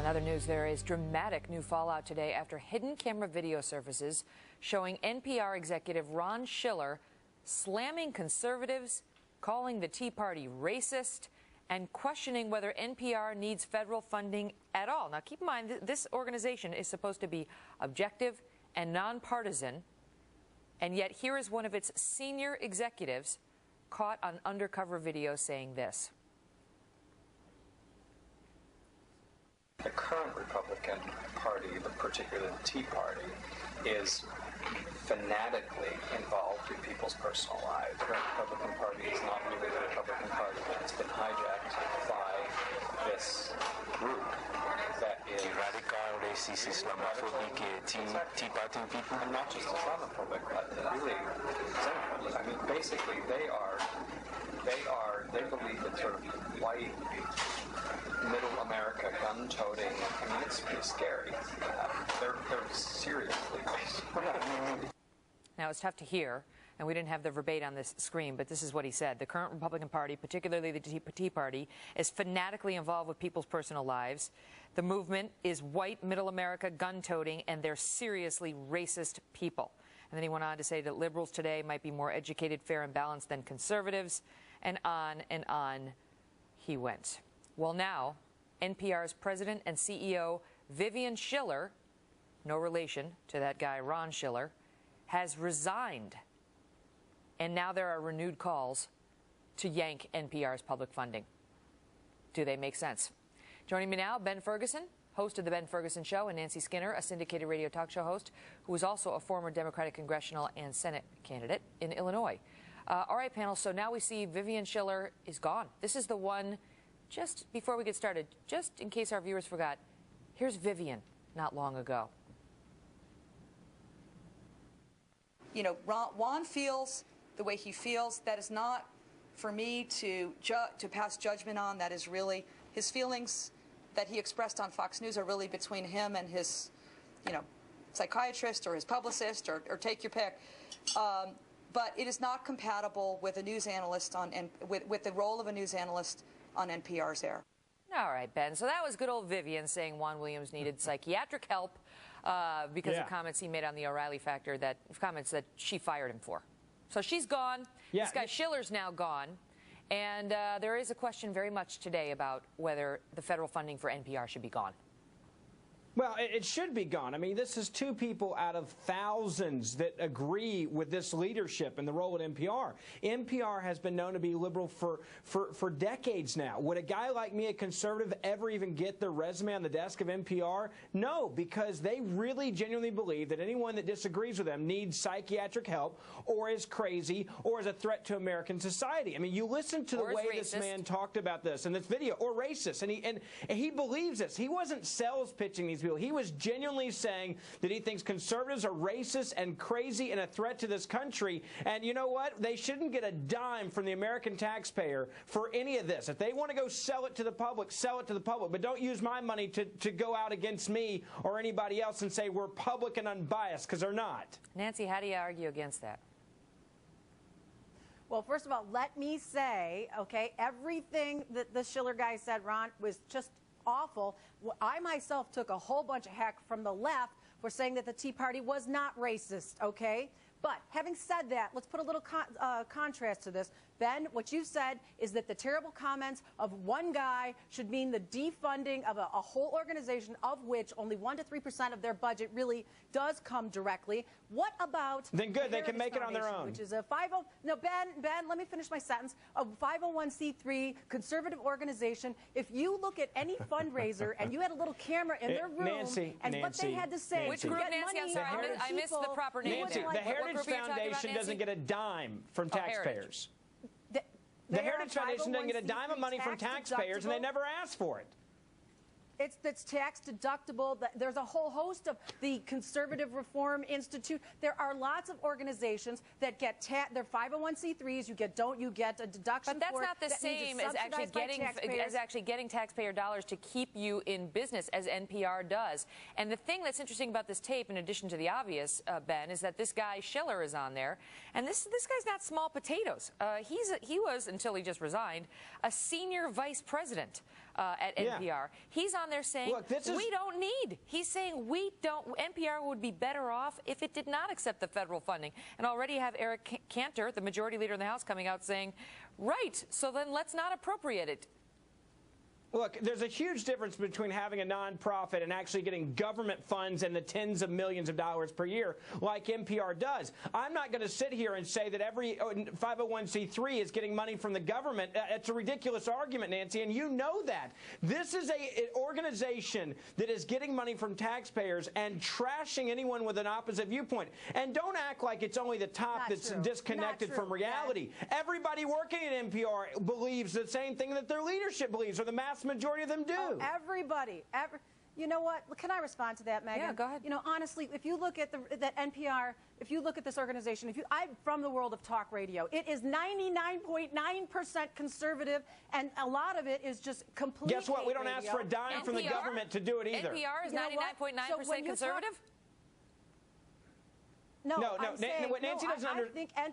In other news, there is dramatic new fallout today after hidden camera video surfaces showing NPR executive Ron Schiller slamming conservatives, calling the Tea Party racist, and questioning whether NPR needs federal funding at all. Now, keep in mind, this organization is supposed to be objective and nonpartisan, and yet here is one of its senior executives caught on undercover video saying this. The current Republican Party, particularly the Tea Party, is fanatically involved in people's personal lives. The current Republican Party is not really the Republican Party. It's been hijacked by this group that is radical, racist, Islamophobic, Tea Party people. And not just Islamophobic, but really xenophobic. I mean, basically, they believe in sort of white, middle America gun-toting. I mean, it's pretty scary. They're seriously. Now, it's tough to hear, and we didn't have the verbatim on this screen, but this is what he said. The current Republican Party, particularly the Tea Party, is fanatically involved with people's personal lives. The movement is white, middle America, gun-toting, and they're seriously racist people. And then he went on to say that liberals today might be more educated, fair, and balanced than conservatives, and on he went. Well, now, NPR's president and CEO, Vivian Schiller, no relation to that guy, Ron Schiller, has resigned. And now there are renewed calls to yank NPR's public funding. Do they make sense? Joining me now, Ben Ferguson, host of The Ben Ferguson Show, and Nancy Skinner, a syndicated radio talk show host, who is also a former Democratic congressional and Senate candidate in Illinois. All right, panel, so now we see Vivian Schiller is gone. This is the one, just before we get started, just in case our viewers forgot, here's Vivian not long ago. You know, Ron feels the way he feels. That is not for me to pass judgment on. That is really his feelings that he expressed on Fox News are really between him and his, psychiatrist or his publicist or take your pick. But it is not compatible with a news analyst with the role of a news analyst on NPR's air. All right, Ben. So that was good old Vivian saying Juan Williams needed psychiatric help because of comments he made on the O'Reilly factor, comments that she fired him for. So she's gone. Yeah. This guy Schiller's now gone. And there is a question very much today about whether the federal funding for NPR should be gone. Well, it should be gone. I mean, this is two people out of thousands that agree with this leadership and the role at NPR. NPR has been known to be liberal for decades now. Would a guy like me, a conservative, ever even get their resume on the desk of NPR? No, because they really genuinely believe that anyone that disagrees with them needs psychiatric help or is crazy or is a threat to American society. I mean, you listen to the way this man talked about this in this video, or racist, and he believes this. He wasn't sales pitching these people. He was genuinely saying that he thinks conservatives are racist and crazy and a threat to this country. And you know what? They shouldn't get a dime from the American taxpayer for any of this. If they want to go sell it to the public, sell it to the public. But don't use my money to go out against me or anybody else and say we're public and unbiased, because they're not. Nancy, how do you argue against that? Well, first of all, let me say, okay, everything that the Schiller guy said, Ron, was just awful. I myself took a whole bunch of heck from the left for saying that the Tea Party was not racist, okay? But having said that, let's put a little contrast to this. Ben, what you said is that the terrible comments of one guy should mean the defunding of a whole organization, of which only 1% to 3% of their budget really does come directly. What about then good, they can make it on their own. Which is a Ben, let me finish my sentence. A 501c3 conservative organization. If you look at any fundraiser and you had a little camera in their room what they had to say, which group, Nancy? I'm sorry, I missed the proper name. Nancy, the Heritage Foundation doesn't get a dime from taxpayers. The Heritage Foundation doesn't get a dime of money from taxpayers, and they never asked for it. It's tax deductible. There's a whole host of the Conservative Reform Institute. There are lots of organizations that get they're 501c3s. You get a deduction. But that's for not the same as actually getting taxpayer dollars to keep you in business, as NPR does. And the thing that's interesting about this tape, in addition to the obvious, Ben, is that this guy Schiller is on there, and this guy's not small potatoes. He was, until he just resigned, a senior vice president at NPR. He's on there saying, look, we don't need. He's saying we don't. NPR would be better off if it did not accept the federal funding. And already have Eric Cantor, the majority leader in the House, coming out saying, right, so then let's not appropriate it. Look, there's a huge difference between having a nonprofit and actually getting government funds in the tens of millions of dollars per year like NPR does. I'm not going to sit here and say that every 501c3 is getting money from the government. It's a ridiculous argument, Nancy, and you know that. This is an organization that is getting money from taxpayers and trashing anyone with an opposite viewpoint. And don't act like it's only the top that's disconnected from reality. Everybody working at NPR believes the same thing that their leadership believes, or the mass majority of them do. Oh, everybody. You know what? Can I respond to that, Megan? Yeah, go ahead. You know, honestly, if you look at that NPR, if you look at this organization, I'm from the world of talk radio. It is 99.9% conservative, and a lot of it is just complete. Guess what? We don't ask for a dime from the government to do it either. NPR is 99.9% conservative? No, Nancy doesn't I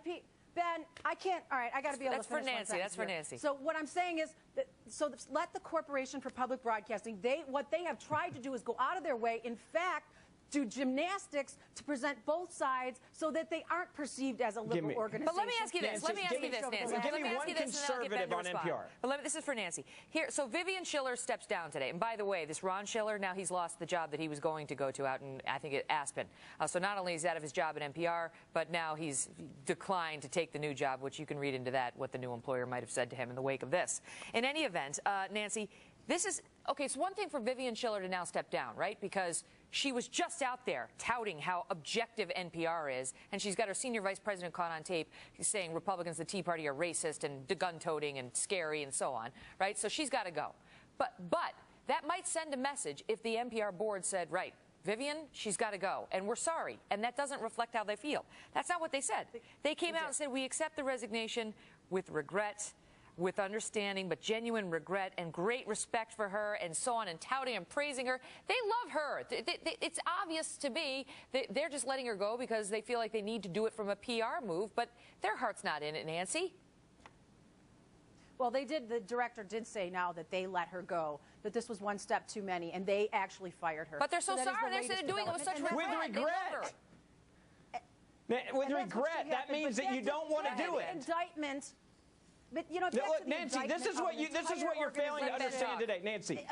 think Ben, I can't. All right, I got to be able to finish. That's for Nancy. So what I'm saying is, let the Corporation for Public Broadcasting. What they have tried to do is go out of their way. In fact, do gymnastics to present both sides so that they aren't perceived as a liberal organization. But let me ask you this. Let me ask you this, Nancy. Give me one conservative on NPR. But this is for Nancy. Here, so Vivian Schiller steps down today. And by the way, this Ron Schiller, now he's lost the job that he was going to go to out in, I think, at Aspen. So not only is he out of his job at NPR, but now he's declined to take the new job, which you can read into that, what the new employer might have said to him in the wake of this. In any event, Nancy, this is, okay, it's one thing for Vivian Schiller to now step down, right? Because she was just out there touting how objective NPR is, and she's got her senior vice president caught on tape saying Republicans, the Tea Party, are racist and gun-toting and scary and so on, right? So she's got to go. But that might send a message if the NPR board said, right, Vivian, she's got to go, and we're sorry, and that doesn't reflect how they feel. That's not what they said. They came out and said, we accept the resignation with regret, with understanding, but genuine regret and great respect for her and so on, and touting and praising her. They love her. It's obvious to me that they're just letting her go because they feel like they need to do it from a PR move, but their heart's not in it, Nancy. Well, the director did say now that they let her go, that this was one step too many, and they actually fired her. But they're so sorry. They're doing it with such regret. With regret. With regret, that means that you don't want to do it. Indictment. But you know, look, Nancy, this is what you're failing to understand today, Nancy.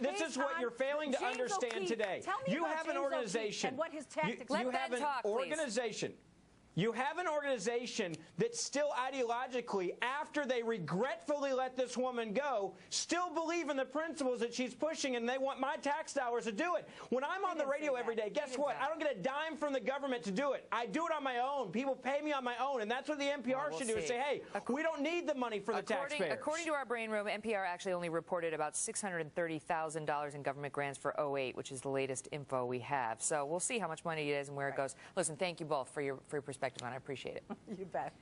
This is what you're failing to understand today. You have an organization. And what his tactics. You have an organization. You have an organization that still ideologically, after they regretfully let this woman go, still believe in the principles that she's pushing, and they want my tax dollars to do it. When I'm on the radio every day, guess what? I don't get a dime from the government to do it. I do it on my own. People pay me on my own, and that's what the NPR should do, is say, hey, we don't need the money for the taxpayers. According to our brain room, NPR actually only reported about $630,000 in government grants for 2008, which is the latest info we have. So we'll see how much money it is and where it goes. Listen, thank you both for your perspective on it. I appreciate it. You bet.